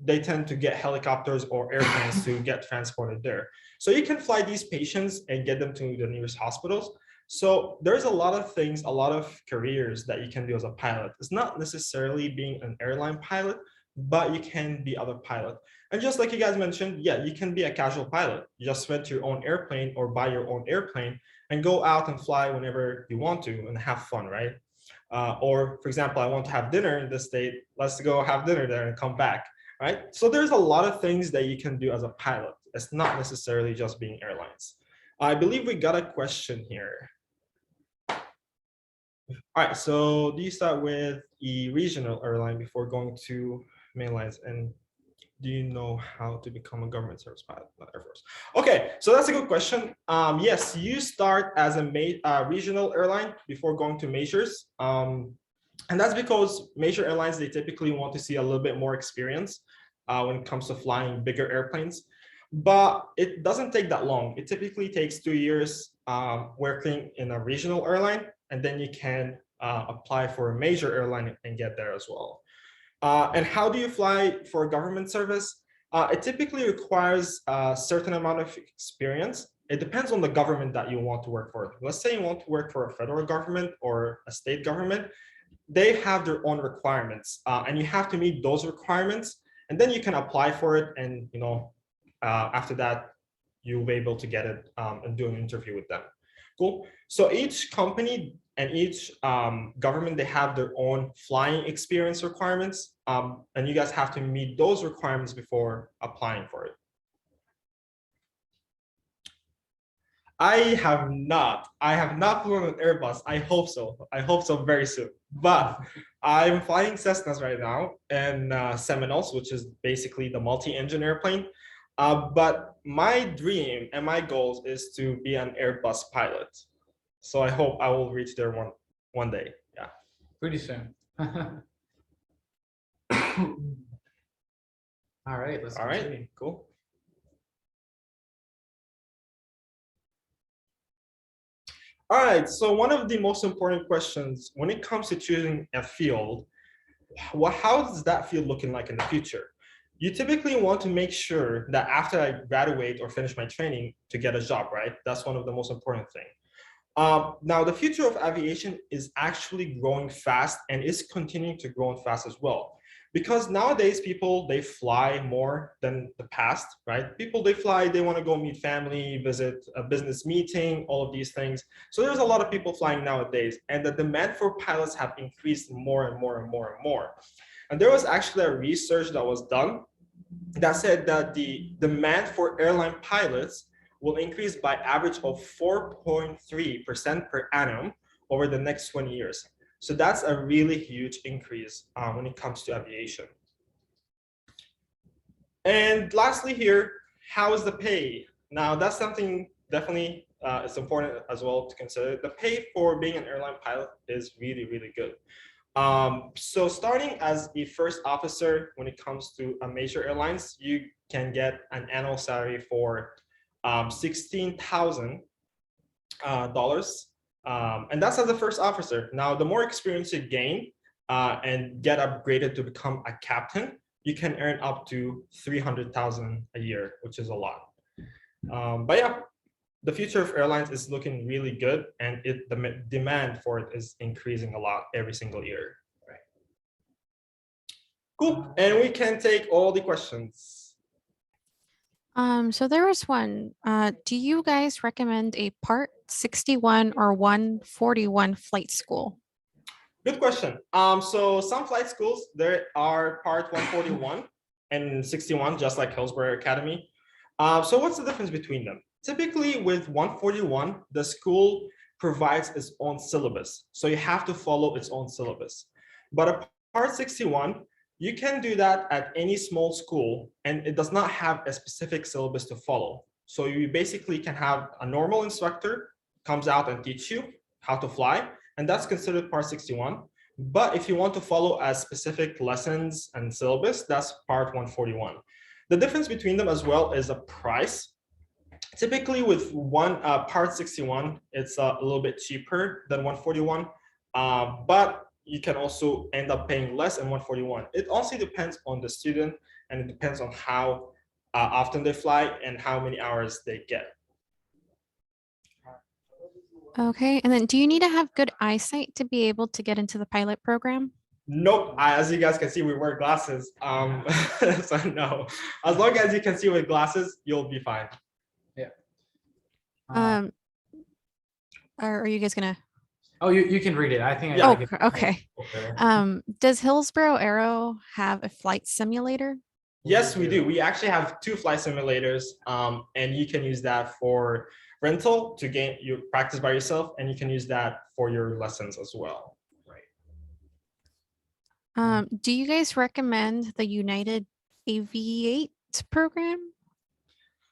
they tend to get helicopters or airplanes to get transported there. So you can fly these patients and get them to the nearest hospitals. So there's a lot of things, a lot of careers that you can do as a pilot. It's not necessarily being an airline pilot, but you can be other pilot. And just like you guys mentioned, yeah, you can be a casual pilot. You just rent your own airplane or buy your own airplane and go out and fly whenever you want to and have fun, right? Or for example, I want to have dinner in the state. Let's go have dinner there and come back, right? So there's a lot of things that you can do as a pilot. It's not necessarily just being airlines. I believe we got a question here. All right, so do you start with a regional airline before going to mainlines? And do you know how to become a government service pilot, not Air Force? Okay, so that's a good question. Yes, you start as a regional airline before going to majors. And that's because major airlines, they typically want to see a little bit more experience when it comes to flying bigger airplanes. But it doesn't take that long. It typically takes 2 years working in a regional airline, and then you can apply for a major airline and get there as well. And how do you fly for government service? It typically requires a certain amount of experience. It depends on the government that you want to work for. Let's say you want to work for a federal government or a state government. They have their own requirements, and you have to meet those requirements, and then you can apply for it. And after that, you'll be able to get it and do an interview with them. Cool. So each company and each government, they have their own flying experience requirements, and you guys have to meet those requirements before applying for it. I have not flown an Airbus. I hope so. I hope so very soon. But I'm flying Cessnas right now and Seminoles, which is basically the multi-engine airplane. But my dream and my goals is to be an Airbus pilot. So I hope I will reach there one day. Yeah. Pretty soon. All right, let's All continue. right, cool. All right, so one of the most important questions when it comes to choosing a field, how does that field looking like in the future? You typically want to make sure that after I graduate or finish my training to get a job, right? That's one of the most important things. Now, the future of aviation is actually growing fast and is continuing to grow fast as well. Because nowadays, people, they fly more than the past, right? People, they fly, they want to go meet family, visit a business meeting, all of these things. So there's a lot of people flying nowadays, and the demand for pilots have increased more and more and more and more. And there was actually a research that was done that said that the demand for airline pilots will increase by average of 4.3% per annum over the next 20 years. So that's a really huge increase when it comes to aviation. And lastly here, how is the pay? Now that's something definitely it's important as well to consider. The pay for being an airline pilot is really, really good. So starting as a first officer, when it comes to a major airlines, you can get an annual salary for $16,000, and that's as a first officer. Now, the more experience you gain and get upgraded to become a captain, you can earn up to $300,000 a year, which is a lot. But yeah, the future of airlines is looking really good, and the demand for it is increasing a lot every single year. Right. Cool, and we can take all the questions. So there was one. Do you guys recommend a Part 61 or 141 flight school? Good question. So some flight schools, there are Part 141 and 61, just like Hillsboro Aero Academy. So what's the difference between them? Typically with 141, the school provides its own syllabus. So you have to follow its own syllabus. But a Part 61, you can do that at any small school, and it does not have a specific syllabus to follow. So you basically can have a normal instructor comes out and teach you how to fly, and that's considered Part 61. But if you want to follow a specific lessons and syllabus, that's Part 141. The difference between them as well is a price. Typically with Part 61, it's a little bit cheaper than 141, but you can also end up paying less than 141. It also depends on the student, and it depends on how often they fly and how many hours they get. Okay, and then do you need to have good eyesight to be able to get into the pilot program? Nope. As you guys can see, we wear glasses. So no, as long as you can see with glasses, you'll be fine. Yeah. Are you guys gonna? Oh, you can read it. I think. Yeah. Okay. Does Hillsboro Aero have a flight simulator? Yes, we do. We actually have 2 flight simulators, and you can use that for rental to gain your practice by yourself, and you can use that for your lessons as well. Right. Do you guys recommend the United Aviate program?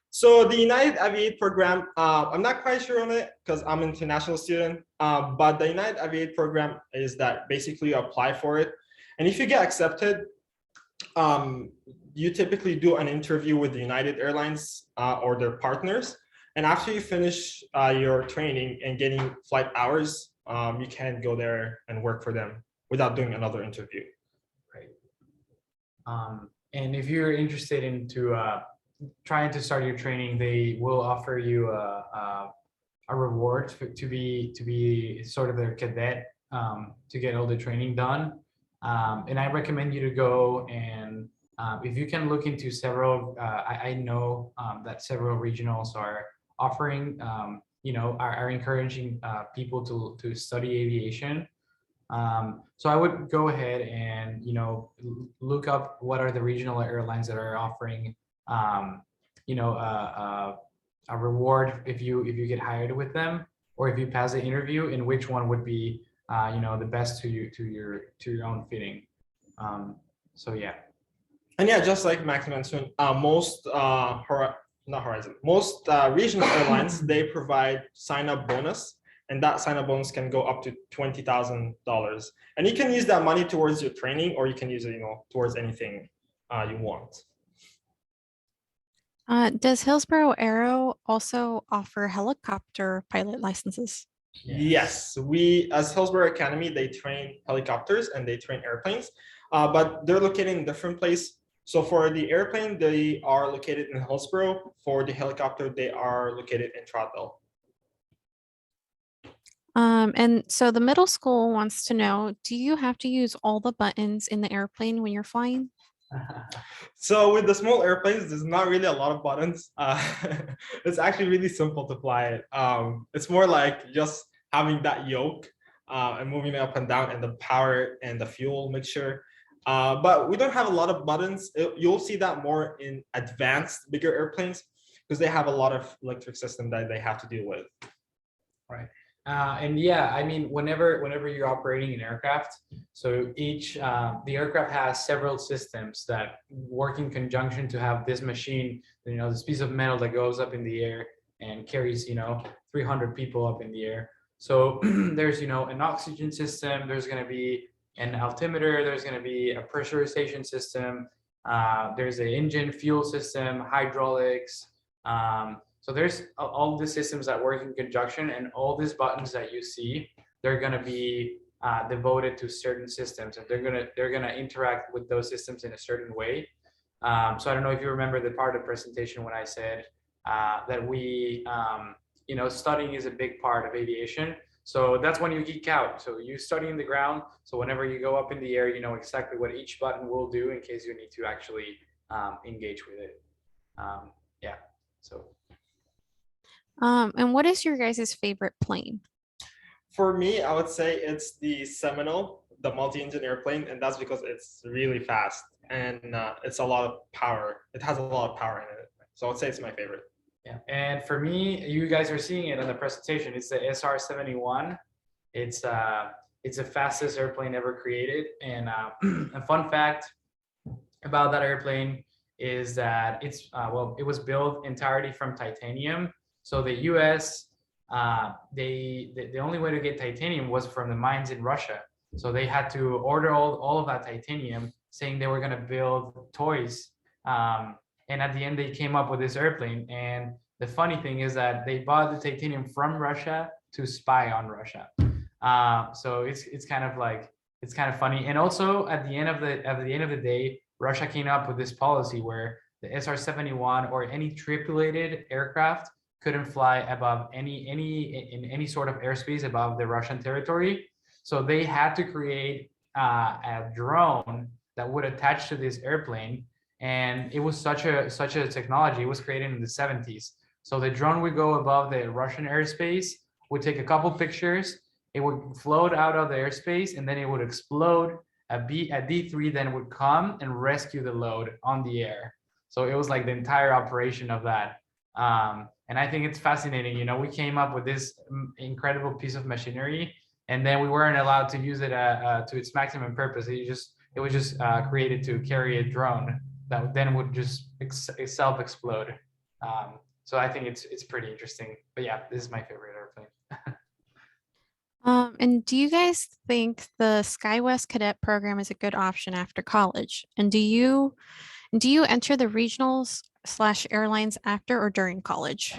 So the United Aviate program, I'm not quite sure on it because I'm an international student, but the United Aviate program is that basically you apply for it. And if you get accepted, you typically do an interview with the United Airlines or their partners. And after you finish your training and getting flight hours, you can go there and work for them without doing another interview. Right. And if you're interested into trying to start your training, they will offer you a reward to be sort of their cadet to get all the training done. And I recommend you to go and if you can look into several, I know that several regionals are offering, are encouraging people to study aviation. So I would go ahead and, look up what are the regional airlines that are offering, a reward if you get hired with them, or if you pass the interview, and which one would be, the best to your own fitting. So yeah. And yeah, just like Max mentioned, most regional airlines, they provide sign-up bonus, and that sign-up bonus can go up to $20,000. And you can use that money towards your training, or you can use it, towards anything you want. Does Hillsboro Aero also offer helicopter pilot licenses? Yes, we, as Hillsboro Academy, they train helicopters and they train airplanes, but they're located in different places. So for the airplane, they are located in Hillsboro. For the helicopter, they are located in Troutdale. And so the middle school wants to know, do you have to use all the buttons in the airplane when you're flying? So with the small airplanes, there's not really a lot of buttons. It's actually really simple to fly it. It's more like just having that yoke and moving it up and down, and the power and the fuel mixture. But we don't have a lot of buttons. You'll see that more in advanced, bigger airplanes, because they have a lot of electric system that they have to deal with. Right. And yeah, I mean, whenever you're operating an aircraft, so the aircraft has several systems that work in conjunction to have this machine, this piece of metal that goes up in the air and carries, 300 people up in the air. So there's, an oxygen system, there's going to be an altimeter, there's going to be a pressurization system, there's an engine fuel system, hydraulics. So there's all the systems that work in conjunction, and all these buttons that you see, they're going to be devoted to certain systems, and they're gonna interact with those systems in a certain way. So I don't know if you remember the part of the presentation when I said that we, studying is a big part of aviation. So that's when you geek out. So you study in the ground. So whenever you go up in the air, you know exactly what each button will do in case you need to actually engage with it. Yeah. So. And what is your guys' favorite plane? For me, I would say it's the Seminole, the multi-engine airplane, and that's because it's really fast and it's a lot of power. It has a lot of power in it. So I would say it's my favorite. Yeah, and for me, you guys are seeing it in the presentation. It's the SR-71. It's the fastest airplane ever created. And a fun fact about that airplane is that it was built entirely from titanium. So the U.S. The only way to get titanium was from the mines in Russia. So they had to order all of that titanium, saying they were going to build toys. And at the end, they came up with this airplane. And the funny thing is that they bought the titanium from Russia to spy on Russia. So it's kind of funny. And also at the end of the day, Russia came up with this policy where the SR-71 or any tripulated aircraft couldn't fly above any sort of airspace above the Russian territory. So they had to create a drone that would attach to this airplane. And it was such a technology. It was created in the 70s. So the drone would go above the Russian airspace, would take a couple pictures, it would float out of the airspace, and then it would explode. A D3 then would come and rescue the load on the air. So it was like the entire operation of that. And I think it's fascinating. We came up with this incredible piece of machinery, and then we weren't allowed to use it to its maximum purpose. It was just created to carry a drone that then would just self-explode. So I think it's pretty interesting. But yeah, this is my favorite airplane. And do you guys think the SkyWest Cadet program is a good option after college? And do you enter the regionals/airlines after or during college?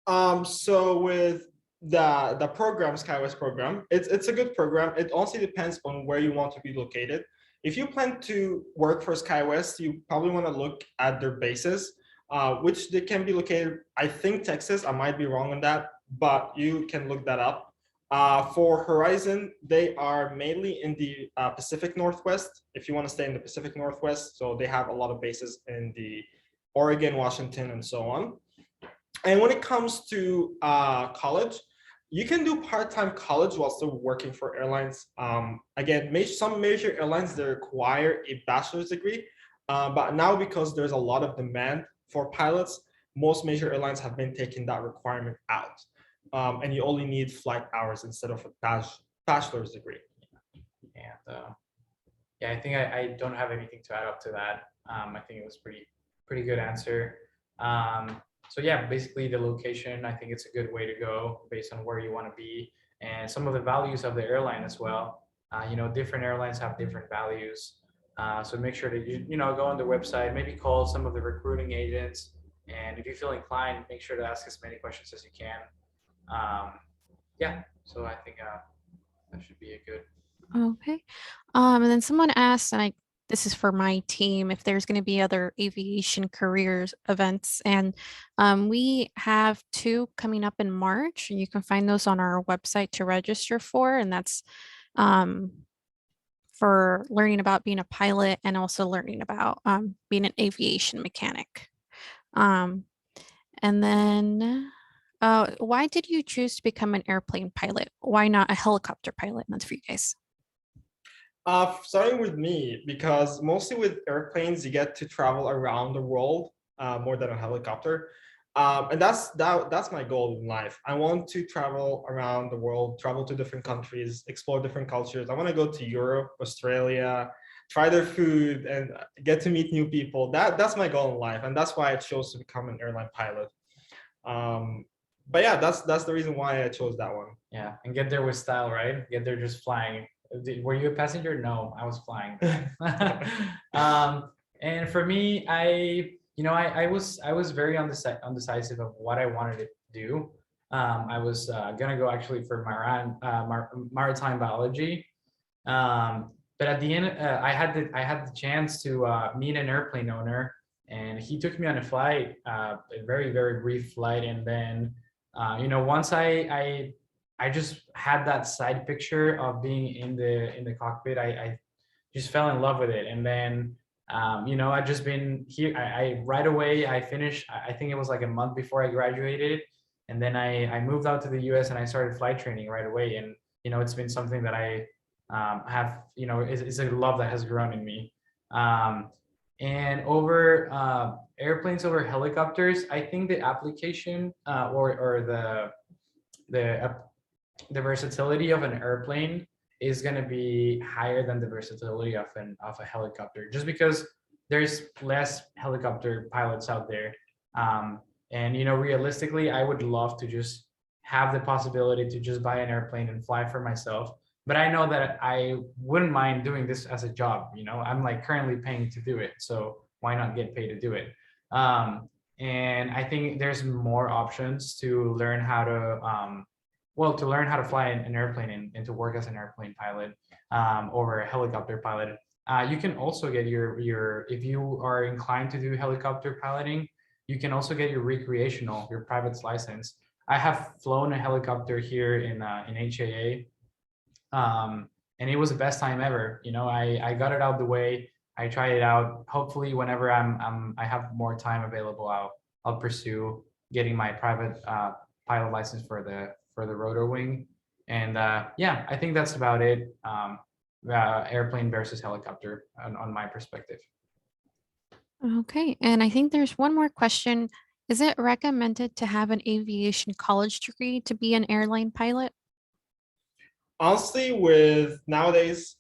So with the program, SkyWest program, it's a good program. It also depends on where you want to be located. If you plan to work for SkyWest, you probably want to look at their bases, which they can be located, I think Texas, I might be wrong on that, but you can look that up. For Horizon, they are mainly in the Pacific Northwest, if you want to stay in the Pacific Northwest. So they have a lot of bases in the Oregon, Washington, and so on. And when it comes to college, you can do part-time college while still working for airlines. Again, some major airlines, they require a bachelor's degree, but now because there's a lot of demand for pilots, most major airlines have been taking that requirement out. And you only need flight hours instead of a bachelor's degree. Yeah, I think I don't have anything to add up to that. I think it was pretty good answer. So yeah, basically the location, I think it's a good way to go based on where you want to be and some of the values of the airline as well. Different airlines have different values. So make sure that you go on the website, maybe call some of the recruiting agents, and if you feel inclined, make sure to ask as many questions as you can. Yeah, so I think that should be a good. Okay. And then someone asked, and this is for my team, if there's going to be other aviation careers events. And we have 2 coming up in March, and you can find those on our website to register for. And that's for learning about being a pilot and also learning about being an aviation mechanic. And then why did you choose to become an airplane pilot? Why not a helicopter pilot? That's for you guys. Starting with me, because mostly with airplanes, you get to travel around the world more than a helicopter. And that's my goal in life. I want to travel around the world, travel to different countries, explore different cultures. I want to go to Europe, Australia, try their food, and get to meet new people. That's my goal in life. And that's why I chose to become an airline pilot. But yeah, that's the reason why I chose that one. Yeah, and get there with style, right? Get there just flying. Were you a passenger? No, I was flying. And for me, I was very undecisive of what I wanted to do. I was gonna go actually for maritime biology. But at the end, I had the chance to meet an airplane owner, and he took me on a flight, a very brief flight, and then once I just had that side picture of being in the cockpit. I just fell in love with it, and then I've just been here. I right away I finished. I think it was like a month before I graduated, and then I moved out to the U.S. and I started flight training right away. And it's been something that I have. It's a love that has grown in me. And over airplanes over helicopters, I think the application or the versatility of an airplane is going to be higher than the versatility of a helicopter, just because there's less helicopter pilots out there. And realistically, I would love to just have the possibility to just buy an airplane and fly for myself. But I know that I wouldn't mind doing this as a job. I'm like currently paying to do it, so why not get paid to do it? And I think there's more options to learn how to fly an airplane and to work as an airplane pilot over a helicopter pilot. You can also get your if you are inclined to do helicopter piloting, you can also get your private license. I have flown a helicopter here in HAA. And it was the best time ever. I got it out of the way. I tried it out. Hopefully, whenever I have more time available, I'll pursue getting my private pilot license for the rotor wing. And yeah, I think that's about it. Airplane versus helicopter on my perspective. Okay, and I think there's one more question. Is it recommended to have an aviation college degree to be an airline pilot? Honestly, with nowadays,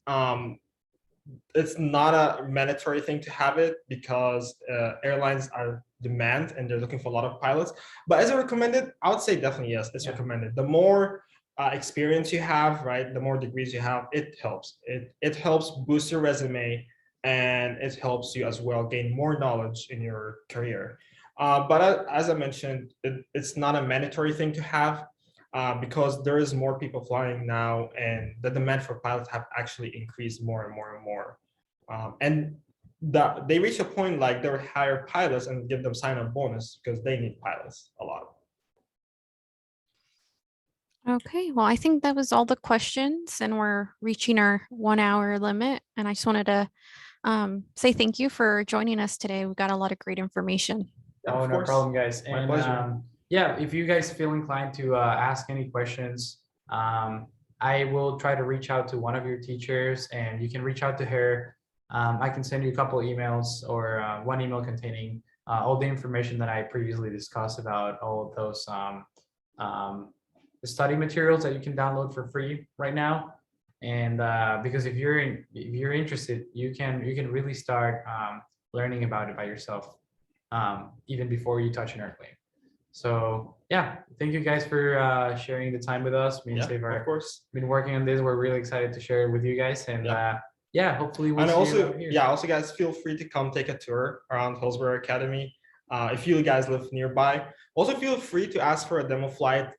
it's not a mandatory thing to have it because airlines are demand and they're looking for a lot of pilots. But is it recommended? I would say definitely yes, it's recommended. The more experience you have, right, the more degrees you have, it helps. It helps boost your resume, and it helps you as well gain more knowledge in your career. But as I mentioned, it's not a mandatory thing to have. Because there is more people flying now, and the demand for pilots have actually increased more and more and more. And they reach a point like they would hire pilots and give them sign-on bonus because they need pilots a lot. Okay, well, I think that was all the questions, and we're reaching our 1 hour limit. And I just wanted to say thank you for joining us today. We got a lot of great information. Yeah, Oh, of no course. problem, guys. My And pleasure. yeah, if you guys feel inclined to ask any questions, I will try to reach out to one of your teachers, and you can reach out to her. I can send you a couple emails or one email containing all the information that I previously discussed about all of those the study materials that you can download for free right now. And because if you're interested, you can really start learning about it by yourself, even before you touch an airplane. So yeah, thank you guys for sharing the time with us. Me and Steve Of course. been working on this. We're really excited to share it with you guys, and yeah, hopefully we'll And see you also, out here. yeah, also guys, feel free to come take a tour around Hillsboro Academy. If you guys live nearby, also feel free to ask for a demo flight.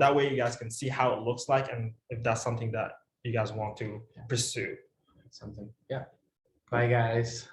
That way you guys can see how it looks like, and if that's something that you guys want to pursue. Something. Yeah. Bye, guys.